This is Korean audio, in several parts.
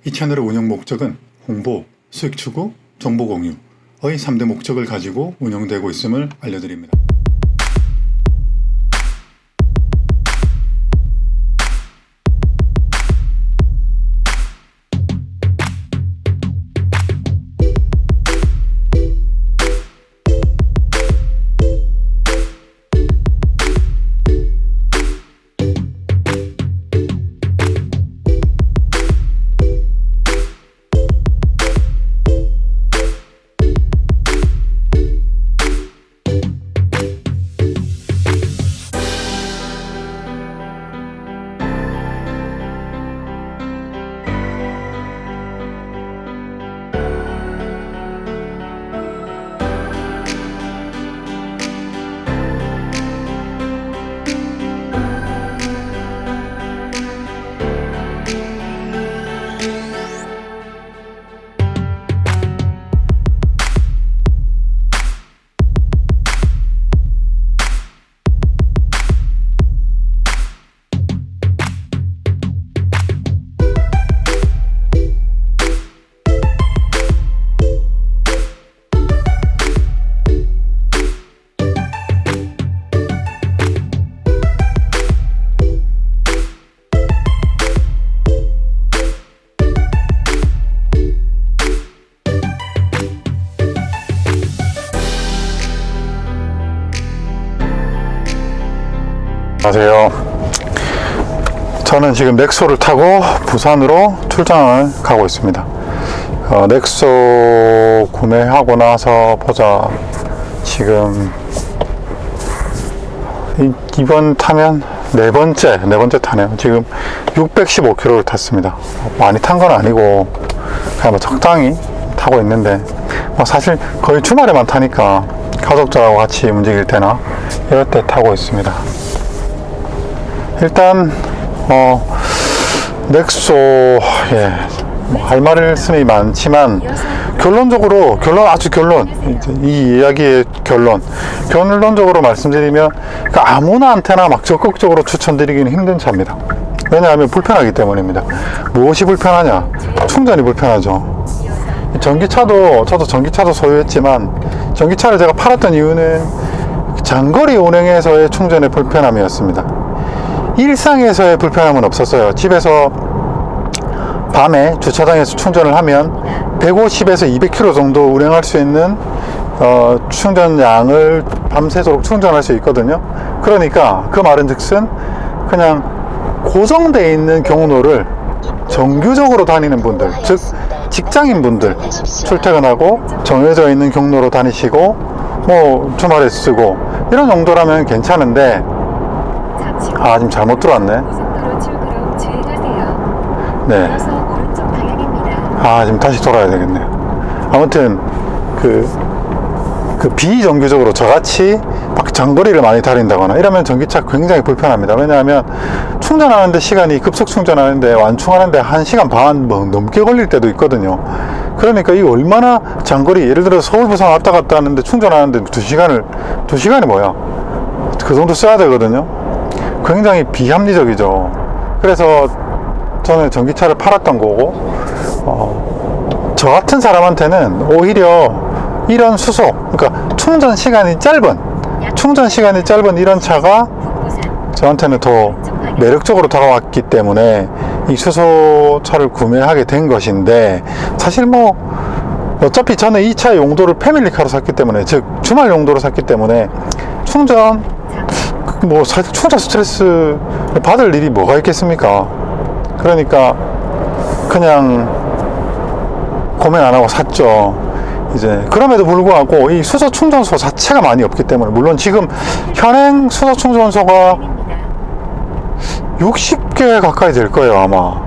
이 채널의 운영 목적은 홍보, 수익 추구, 정보 공유의 3대 목적을 가지고 운영되고 있음을 알려드립니다. 안녕하세요. 저는 지금 넥소를 타고 부산으로 출장을 가고 있습니다. 넥소 구매하고 나서 보자. 지금 이번 타면 네 번째 타네요. 지금 615km를 탔습니다. 많이 탄 건 아니고 그냥 뭐 적당히 타고 있는데 사실 거의 주말에만 타니까 가족들하고 같이 움직일 때나 이럴 때 타고 있습니다. 일단 넥소 할 말씀이 많지만 결론적으로 이 이야기의 결론적으로 말씀드리면 아무나한테나 막 적극적으로 추천드리기는 힘든 차입니다. 왜냐하면 불편하기 때문입니다. 무엇이 불편하냐? 충전이 불편하죠. 전기차도 저도 전기차도 소유했지만 전기차를 제가 팔았던 이유는 장거리 운행에서의 충전의 불편함이었습니다. 일상에서의 불편함은 없었어요. 집에서 밤에 주차장에서 충전을 하면 150에서 200km 정도 운행할 수 있는 충전량을 밤새도록 충전할 수 있거든요. 그러니까 그 말은즉슨 그냥 고정되어 있는 경로를 정규적으로 다니는 분들, 즉 직장인분들 출퇴근하고 정해져 있는 경로로 다니시고 뭐 주말에 쓰고 이런 정도라면 괜찮은데 지금 잘못 들어왔네. 네. 지금 다시 돌아야 되겠네요. 아무튼 그 비정규적으로 저같이 막 장거리를 많이 다닌다거나 이러면 전기차 굉장히 불편합니다. 왜냐하면 충전하는데 시간이 급속 충전하는데 완충하는데 1시간 반 넘게 걸릴 때도 있거든요. 그러니까 이 얼마나 장거리, 예를 들어 서울 부산 왔다 갔다 하는데 충전하는데 2시간이 뭐야? 그 정도 써야 되거든요. 굉장히 비합리적이죠. 그래서 저는 전기차를 팔았던 거고, 저 같은 사람한테는 오히려 이런 그러니까 충전 시간이 짧은 이런 차가 저한테는 더 매력적으로 다가왔기 때문에 이 수소차를 구매하게 된 것인데, 사실 어차피 저는 이 차의 용도를 패밀리카로 샀기 때문에, 즉 주말 용도로 샀기 때문에 사실 충전 스트레스 받을 일이 뭐가 있겠습니까? 그러니까 그냥 고민 안 하고 샀죠. 그럼에도 불구하고 이 수소 충전소 자체가 많이 없기 때문에, 물론 지금 현행 수소 충전소가 60개 가까이 될 거예요. 아마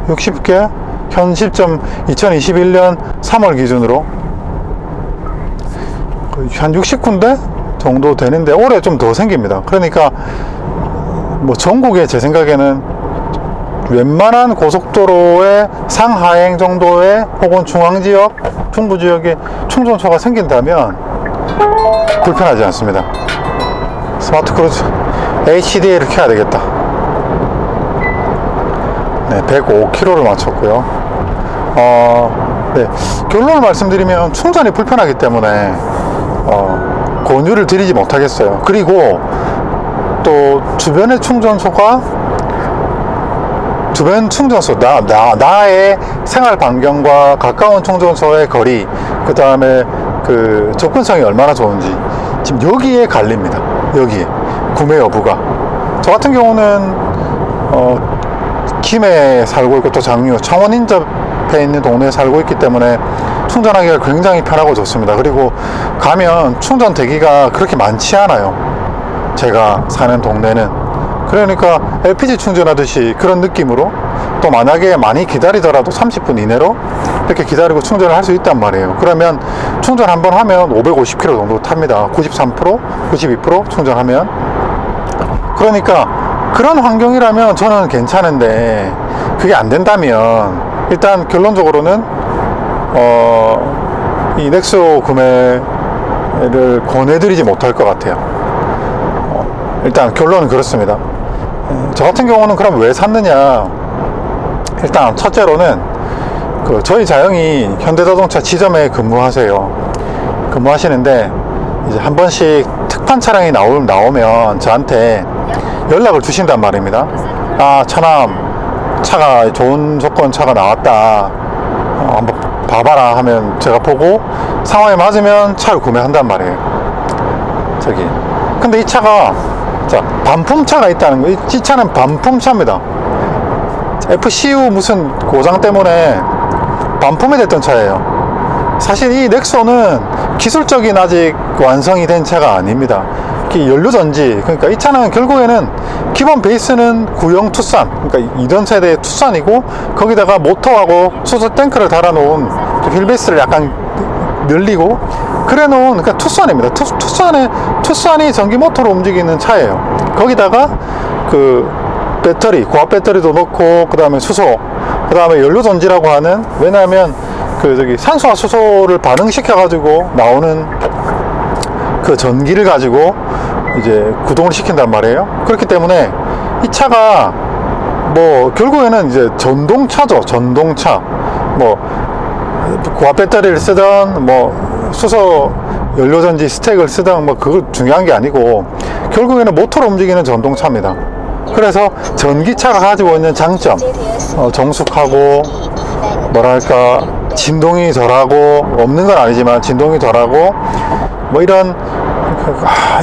60개? 현 시점 2021년 3월 기준으로 한 60군데 정도 되는데 올해 좀 더 생깁니다. 그러니까 전국에 제 생각에는 웬만한 고속도로의 상하행 정도의 혹은 중앙지역, 중부지역에 충전소가 생긴다면 불편하지 않습니다. 스마트 크루즈 HD를 켜야 되겠다. 네, 105km를 마쳤고요. 네, 결론을 말씀드리면 충전이 불편하기 때문에 권유를 드리지 못하겠어요. 그리고 또 주변의 충전소가 주변 충전소, 나의 생활 반경과 가까운 충전소의 거리, 그 다음에 그 접근성이 얼마나 좋은지, 지금 여기에 갈립니다. 여기에 구매 여부가. 저 같은 경우는 김해 살고 있고 또 장유, 창원 인접해 있는 동네에 살고 있기 때문에 충전하기가 굉장히 편하고 좋습니다. 그리고 가면 충전 대기가 그렇게 많지 않아요. 제가 사는 동네는. 그러니까 LPG 충전하듯이 그런 느낌으로, 또 만약에 많이 기다리더라도 30분 이내로 이렇게 기다리고 충전을 할 수 있단 말이에요. 그러면 충전 한번 하면 550km 정도 탑니다. 93%, 92% 충전하면. 그러니까 그런 환경이라면 저는 괜찮은데, 그게 안 된다면 일단 결론적으로는 이 넥소 구매를 권해드리지 못할 것 같아요. 일단 결론은 그렇습니다. 저 같은 경우는 그럼 왜 샀느냐. 일단 첫째로는 저희 자영이 현대자동차 지점에 근무하시는데 이제 한 번씩 특판 차량이 나오면 저한테 연락을 주신단 말입니다. 아, 처남 차가 좋은 조건 차가 나왔다, 한번 봐봐라 하면 제가 보고 상황에 맞으면 차를 구매한단 말이에요. 근데 이 차가 반품차가 있다는 거. 이 차는 반품차입니다. FCU 무슨 고장 때문에 반품이 됐던 차예요. 사실 이 넥소는 기술적인 아직 완성이 된 차가 아닙니다. 연료전지, 그러니까 이 차는 결국에는 기본 베이스는 구형 투싼, 그러니까 이전 세대의 투싼이고, 거기다가 모터하고 수소 탱크를 달아놓은 휠베이스를 약간 늘리고 그래 놓은, 그러니까 투싼입니다. 투싼이 전기 모터로 움직이는 차예요. 거기다가 배터리, 고압 배터리도 넣고, 그 다음에 수소, 그 다음에 연료전지라고 하는, 왜냐하면 산소와 수소를 반응시켜 가지고 나오는 그 전기를 가지고 이제 구동을 시킨단 말이에요. 그렇기 때문에 이 차가 결국에는 이제 전동차죠. 전동차. 고압 배터리를 쓰던 수소 연료전지 스택을 쓰던 그거 중요한 게 아니고, 결국에는 모터로 움직이는 전동차입니다. 그래서 전기차가 가지고 있는 장점, 정숙하고 뭐랄까 진동이 덜하고, 없는 건 아니지만 진동이 덜하고, 이런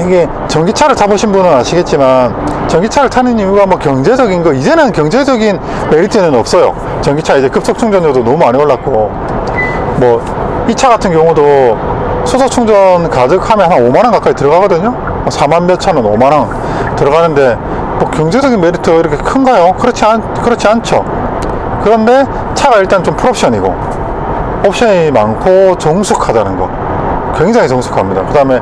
이게 전기차를 타보신 분은 아시겠지만, 전기차를 타는 이유가 경제적인 거, 이제는 경제적인 메리트는 없어요. 전기차 이제 급속 충전료도 너무 많이 올랐고, 이 차 같은 경우도 수소 충전 가득하면 한 5만원 가까이 들어가거든요. 4만 몇천 원, 5만원 들어가는데 경제적인 메리트가 이렇게 큰가요? 그렇지 않죠. 그런데 차가 일단 좀 풀옵션이고, 옵션이 많고 정숙하다는 거, 굉장히 정숙합니다. 그 다음에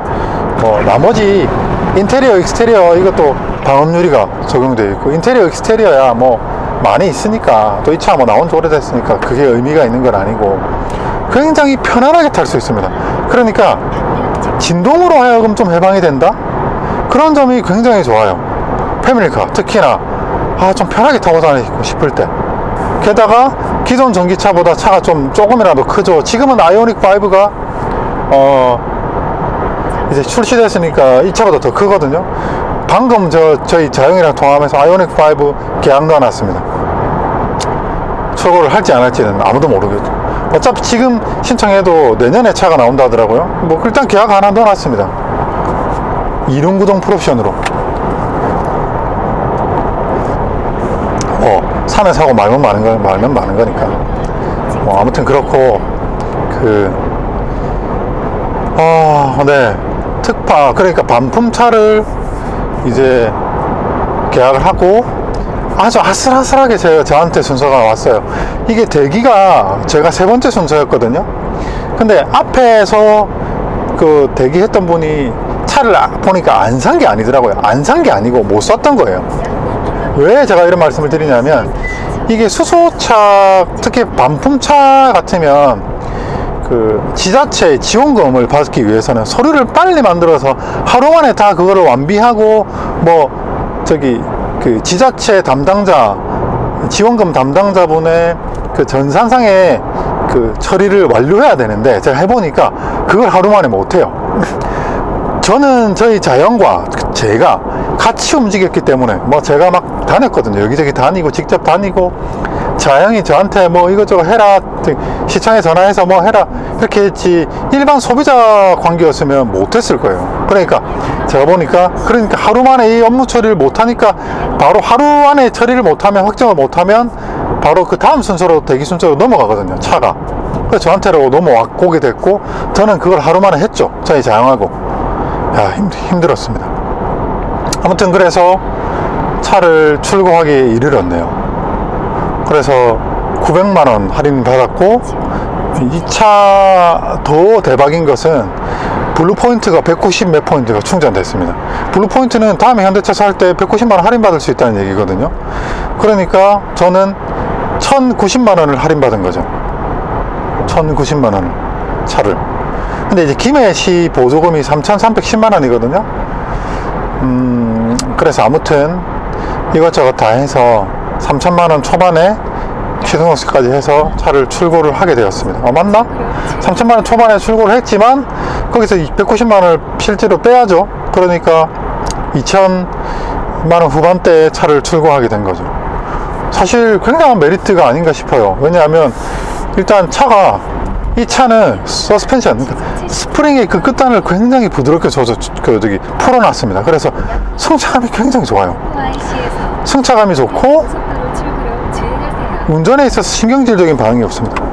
나머지 인테리어, 익스테리어 이것도 방음 유리가 적용되어 있고, 인테리어, 익스테리어야 많이 있으니까, 또 이 차 나온 지 오래됐으니까 그게 의미가 있는 건 아니고, 굉장히 편안하게 탈 수 있습니다. 그러니까 진동으로 하여금 좀 해방이 된다? 그런 점이 굉장히 좋아요. 패밀리카 특히나 좀 편하게 타고 다니고 싶을 때. 게다가 기존 전기차보다 차가 조금이라도 크죠. 지금은 아이오닉 5가 이제 출시됐으니까 이 차보다 더 크거든요. 방금 저희 자영이랑 통화하면서 아이오닉 5 계약 넣어놨습니다. 출고를 할지 안 할지는 아무도 모르겠죠. 어차피 지금 신청해도 내년에 차가 나온다 하더라고요. 일단 계약 하나 넣어놨습니다. 이륜구동 풀옵션으로. 사면 사고 말면 많은 거니까. 아무튼 그렇고, 네. 그러니까 반품차를 이제 계약을 하고, 아주 아슬아슬하게 저한테 순서가 왔어요. 이게 대기가 제가 세 번째 순서였거든요. 근데 앞에서 대기했던 분이 차를 보니까 안 산 게 아니더라고요. 안 산 게 아니고 못 샀던 거예요. 왜 제가 이런 말씀을 드리냐면, 이게 수소차, 특히 반품차 같으면 지자체 지원금을 받기 위해서는 서류를 빨리 만들어서 하루 만에 다 그거를 완비하고, 지자체 담당자 지원금 담당자분의 그 전산상의 그 처리를 완료해야 되는데, 제가 해보니까 그걸 하루 만에 못해요. 저는 저희 자연과 제가 같이 움직였기 때문에, 뭐 제가 막 다녔거든요. 여기저기 다니고 직접 다니고, 자연이 저한테 뭐 이것저것 해라, 시청에 전화해서 뭐 해라 이렇게 했지, 일반 소비자 관계였으면 못했을 거예요. 그러니까 제가 보니까, 그러니까 하루 만에 이 업무 처리를 못하니까, 바로 하루 안에 처리를 못하면, 확정을 못하면 바로 그 다음 순서로, 대기 순서로 넘어가거든요, 차가. 그래서 저한테로 넘어오게 됐고, 저는 그걸 하루 만에 했죠, 저희 자영하고. 야, 힘들었습니다. 아무튼 그래서 차를 출고하기에 이르렀네요. 그래서 900만원 할인 받았고, 이 차 더 대박인 것은 블루포인트가 190 몇 포인트가 충전됐습니다. 블루포인트는 다음에 현대차 살 때 190만원 할인 받을 수 있다는 얘기거든요. 그러니까 저는 1090만원을 할인 받은 거죠. 1090만원을, 차를. 근데 이제 김해시 보조금이 3310만원이거든요. 그래서 아무튼 이것저것 다 해서 3000만원 초반에 취등록세까지 해서 차를 출고를 하게 되었습니다. 맞나? 3000만원 초반에 출고를 했지만 거기서 190만원을 실제로 빼야죠. 그러니까 2000만원 후반대에 차를 출고하게 된 거죠. 사실 굉장한 메리트가 아닌가 싶어요. 왜냐하면 일단 차가, 이 차는 서스펜션, 그러니까 스프링의 그 끝단을 굉장히 부드럽게 풀어놨습니다. 그래서 승차감이 굉장히 좋아요. 승차감이 좋고, 운전에 있어서 신경질적인 반응이 없습니다.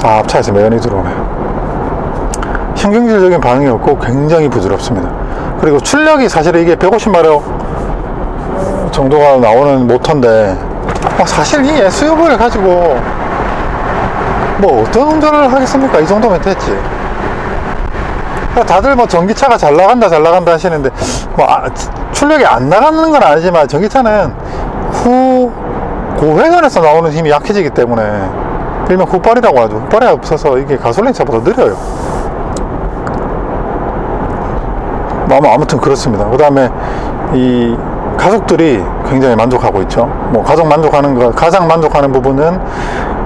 앞차에서 매연이 들어오네요. 신경질적인 반응이 없고 굉장히 부드럽습니다. 그리고 출력이, 사실 이게 150마력 정도가 나오는 모터인데, 사실 이 SUV를 가지고 뭐 어떤 운전을 하겠습니까? 이 정도면 됐지. 다들 뭐 전기차가 잘 나간다 하시는데, 뭐 출력이 안 나가는 건 아니지만 전기차는 고회전에서 나오는 힘이 약해지기 때문에, 일명 훗발이라고 하죠. 훗발이 없어서 이게 가솔린 차보다 느려요. 아무튼 그렇습니다. 그 다음에 이 가족들이 굉장히 만족하고 있죠. 뭐 가장 만족하는 부분은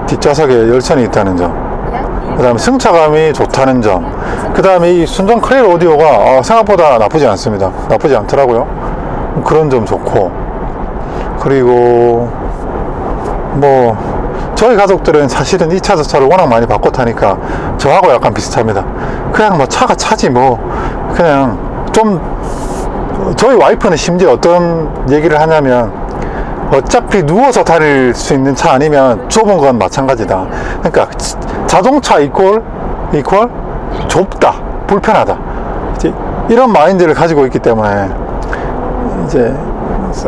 뒷좌석에 열선이 있다는 점, 그 다음에 승차감이 좋다는 점, 그 다음에 이 순정 클리어 오디오가 생각보다 나쁘지 않습니다. 나쁘지 않더라고요. 그런 점 좋고, 그리고 뭐 저희 가족들은 사실은 2차 저차를 워낙 많이 바꿔 타니까 저하고 약간 비슷합니다. 그냥 뭐 차가 차지 뭐, 그냥 좀, 저희 와이프는 심지어 어떤 얘기를 하냐면, 어차피 누워서 다닐 수 있는 차 아니면 좁은 건 마찬가지다. 그러니까 자동차 이퀄 좁다, 불편하다, 이제 이런 마인드를 가지고 있기 때문에, 이제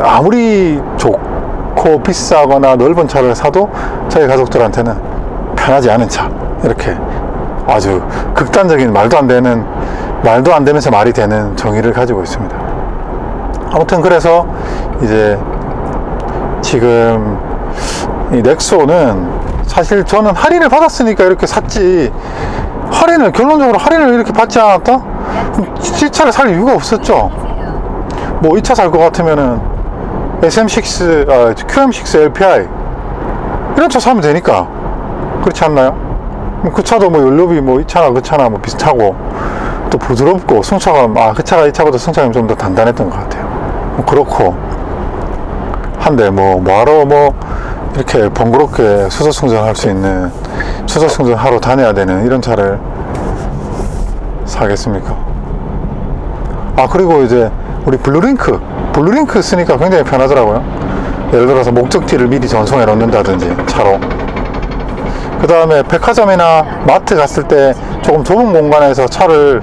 아무리 좋고 비싸거나 넓은 차를 사도 저희 가족들한테는 편하지 않은 차, 이렇게 아주 극단적인 말도 안 되면서 말이 되는 정의를 가지고 있습니다. 아무튼 그래서 이제 지금 이 넥소는, 사실 저는 할인을 받았으니까 이렇게 샀지, 결론적으로 할인을 이렇게 받지 않았다? 이 차를 살 이유가 없었죠. 뭐 이 차 살 것 같으면은 QM6 LPI 이런 차 사면 되니까, 그렇지 않나요? 그 차도 뭐 연료비 뭐 이 차나 그 차나 뭐 비슷하고, 또 부드럽고 승차감, 그 차가 이 차보다 승차감이 좀 더 단단했던 것 같아요. 뭐 그렇고 한데, 뭐하러 이렇게 번거롭게 수소 충전할 수 있는, 수소 충전하러 다녀야 되는 이런 차를 사겠습니까? 그리고 이제 우리 블루링크 쓰니까 굉장히 편하더라고요. 예를 들어서 목적지를 미리 전송해 놓는다든지, 차로. 그 다음에 백화점이나 마트 갔을 때 조금 좁은 공간에서 차를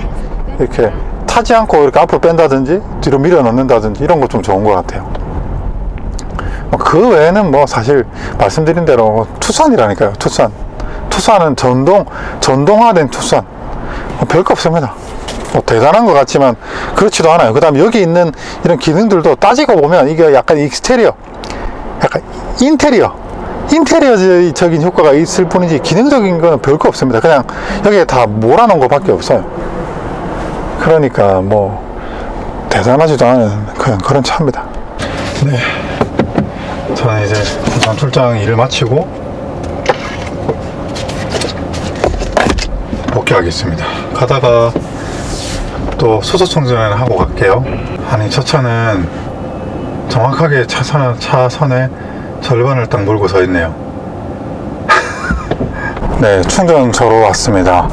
이렇게 타지 않고 이렇게 앞으로 뺀다든지 뒤로 밀어 넣는다든지, 이런 거 좀 좋은 것 같아요. 그 외에는 뭐 사실 말씀드린 대로 투싼이라니까요. 투싼은 전동화된 투싼, 별거 없습니다. 대단한 것 같지만 그렇지도 않아요. 그 다음에 여기 있는 이런 기능들도 따지고 보면 이게 약간 익스테리어, 약간 인테리어적인 효과가 있을 뿐이지 기능적인 거는 별거 없습니다. 그냥 여기에 다 몰아놓은 것 밖에 없어요. 그러니까 뭐 대단하지도 않은 그런 차입니다. 네, 저는 이제 부산 출장 일을 마치고 복귀하겠습니다. 가다가 또 수소 충전을 하고 갈게요. 아니 저 차는 정확하게 차선의 절반을 딱 몰고 서 있네요. 네, 충전소로 왔습니다.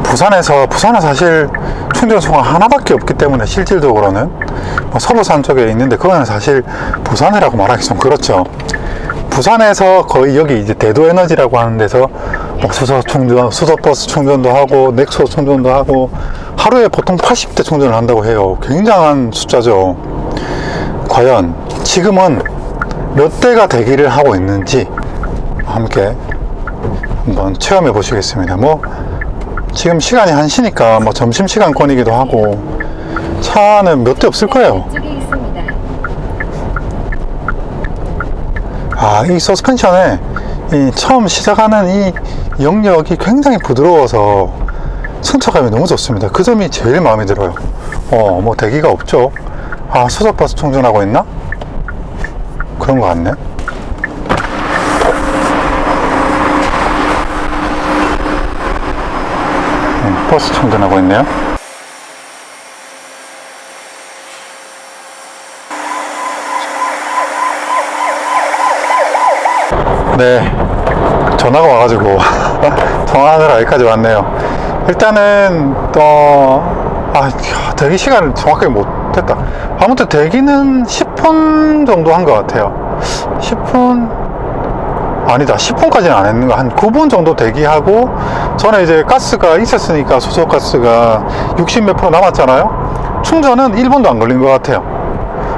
부산은 사실 충전소가 하나밖에 없기 때문에 실질적으로는 뭐 서부산 쪽에 있는데 그거는 사실 부산이라고 말하기 좀 그렇죠. 부산에서 거의 여기 이제 대도에너지라고 하는 데서 뭐 수소버스 충전도 하고 넥소 충전도 하고 하루에 보통 80대 충전을 한다고 해요. 굉장한 숫자죠. 과연 지금은 몇 대가 대기를 하고 있는지 함께 한번 체험해 보시겠습니다. 뭐 지금 시간이 1시니까 뭐 점심시간권이기도 하고 차는 몇 대 없을 거예요. 아, 이 서스펜션에 이 처음 시작하는 이 영역이 굉장히 부드러워서 승차감이 너무 좋습니다. 그 점이 제일 마음에 들어요. 뭐 대기가 없죠. 아, 수소버스 충전하고 있나? 그런 거 같네. 버스 충전하고 있네요. 네, 전화가 와가지고 통화하느라 여기까지 왔네요. 일단은 대기 시간을 정확하게 못했다. 아무튼 대기는 10분 정도 한 것 같아요. 10분 아니다, 10분까지는 안 했는 거, 한 9분 정도 대기하고 전에 이제 가스가 있었으니까 수소가스가 60 몇 프로 남았잖아요. 충전은 1분도 안 걸린 것 같아요.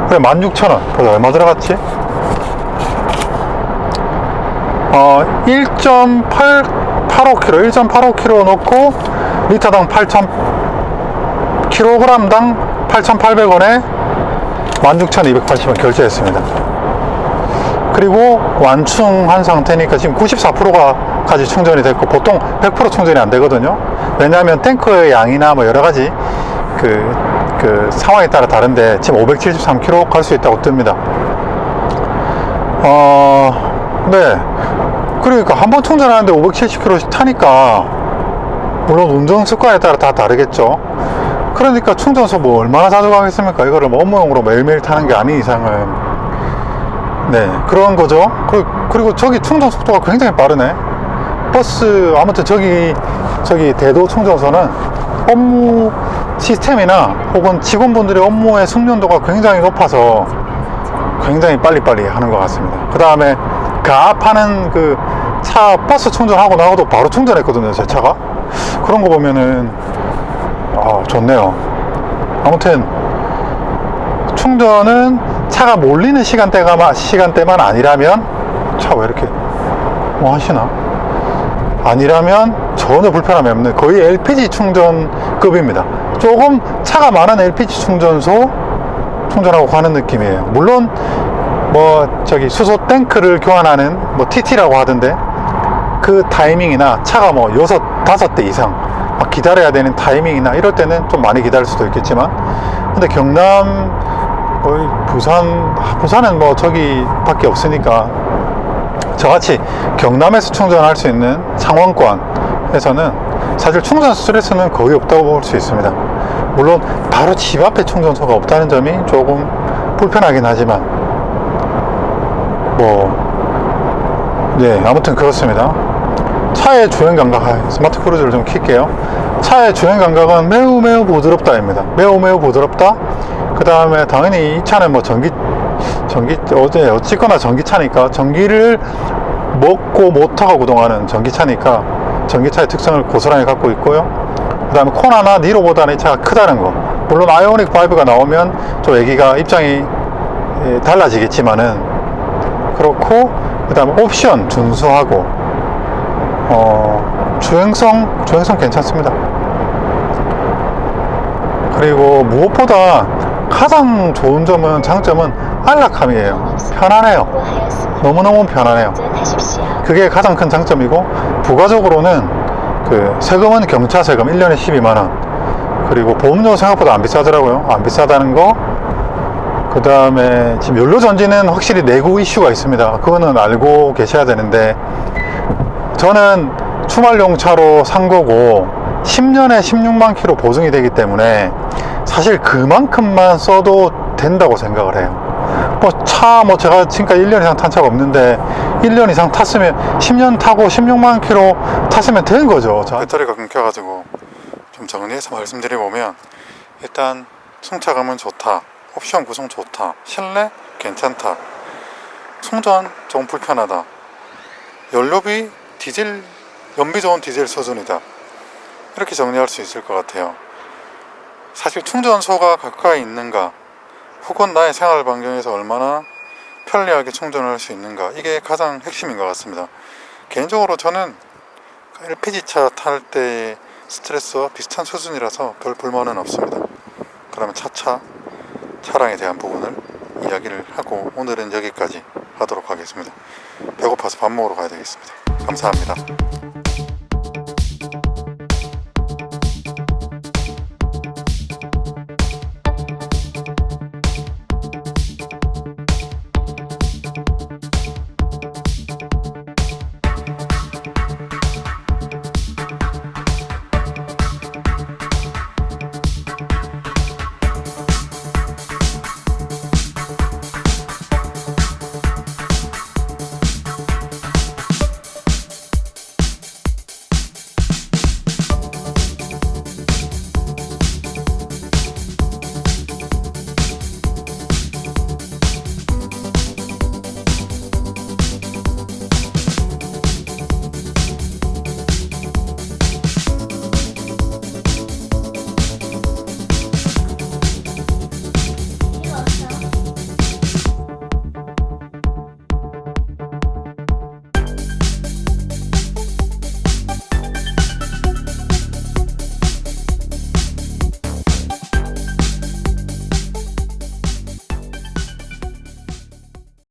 그래, 16,000원. 보자, 얼마 들어갔지? 1.85kg 넣고 리터당 8,000kg당 8,800원에 16,280원 결제했습니다. 그리고 완충한 상태니까 지금 94%가 까지 충전이 됐고, 보통 100% 충전이 안 되거든요. 왜냐하면 탱크의 양이나 뭐 여러 가지 그 상황에 따라 다른데 지금 573km 갈 수 있다고 뜹니다. 네. 그러니까 한번 충전하는데 570km씩 타니까 물론 운전 습관에 따라 다 다르겠죠. 그러니까 충전소 뭐 얼마나 자주 가겠습니까? 이거를 뭐 업무용으로 매일매일 타는 게 아닌 이상은. 네, 그런 거죠. 그리고 저기 충전 속도가 굉장히 빠르네. 버스, 아무튼 저기 대도 충전소는 업무 시스템이나 혹은 직원분들의 업무의 숙련도가 굉장히 높아서 굉장히 빨리빨리 하는 것 같습니다. 그 다음에 가압하는 그 차 버스 충전하고 나서도 바로 충전했거든요, 제 차가. 그런 거 보면은 좋네요. 아무튼 충전은 차가 몰리는 시간대만 아니라면, 차 왜 이렇게 뭐 하시나? 아니라면 전혀 불편함이 없는 거의 LPG 충전급입니다. 조금 차가 많은 LPG 충전소 충전하고 가는 느낌이에요. 물론 뭐 저기 수소 탱크를 교환하는 뭐 TT라고 하던데, 그 타이밍이나 차가 뭐 5대 이상 막 기다려야 되는 타이밍이나 이럴 때는 좀 많이 기다릴 수도 있겠지만, 근데 경남 부산은 뭐 저기 밖에 없으니까 저같이 경남에서 충전할 수 있는 창원권에서는 사실 충전 스트레스는 거의 없다고 볼 수 있습니다. 물론 바로 집 앞에 충전소가 없다는 점이 조금 불편하긴 하지만 아무튼 그렇습니다. 차의 주행 감각, 스마트 크루즈를 좀 킬게요. 차의 주행 감각은 매우 부드럽다입니다. 매우 부드럽다. 그 다음에 당연히 이 차는 뭐 어쨌거나 전기차니까, 전기를 먹고 모터가 구동하는 전기차니까 전기차의 특성을 고스란히 갖고 있고요. 그 다음에 코나나 니로보다는 이 차가 크다는 거. 물론 아이오닉 5가 나오면 좀 얘기가 입장이 달라지겠지만은 그렇고, 그 다음에 옵션 준수하고 주행성 괜찮습니다. 그리고 무엇보다 가장 좋은 장점은 안락함이에요. 편안해요. 너무너무 편안해요. 그게 가장 큰 장점이고, 부가적으로는 그 세금은 경차 세금 1년에 12만원, 그리고 보험료 생각보다 안 비싸더라고요. 안 비싸다는 거. 그 다음에 지금 연료 전지는 확실히 내구 이슈가 있습니다. 그거는 알고 계셔야 되는데, 저는 주말용 차로 산 거고 10년에 16만 킬로 보증이 되기 때문에 사실 그만큼만 써도 된다고 생각을 해요. 제가 지금까지 1년 이상 탄 차가 없는데 1년 이상 탔으면 10년 타고 16만 킬로 탔으면 된 거죠. 배터리가 끊겨가지고 좀 정리해서 말씀드려보면, 일단 승차감은 좋다, 옵션 구성 좋다, 실내 괜찮다, 충전 좀 불편하다, 연료비 디젤, 연비 좋은 디젤 수준이다, 이렇게 정리할 수 있을 것 같아요. 사실 충전소가 가까이 있는가, 혹은 나의 생활 반경에서 얼마나 편리하게 충전을 할 수 있는가, 이게 가장 핵심인 것 같습니다. 개인적으로 저는 LPG차 탈 때 스트레스와 비슷한 수준이라서 별 불만은 없습니다. 그러면 차량에 대한 부분을 이야기를 하고 오늘은 여기까지 하도록 하겠습니다. 배고파서 밥 먹으러 가야 되겠습니다. 감사합니다.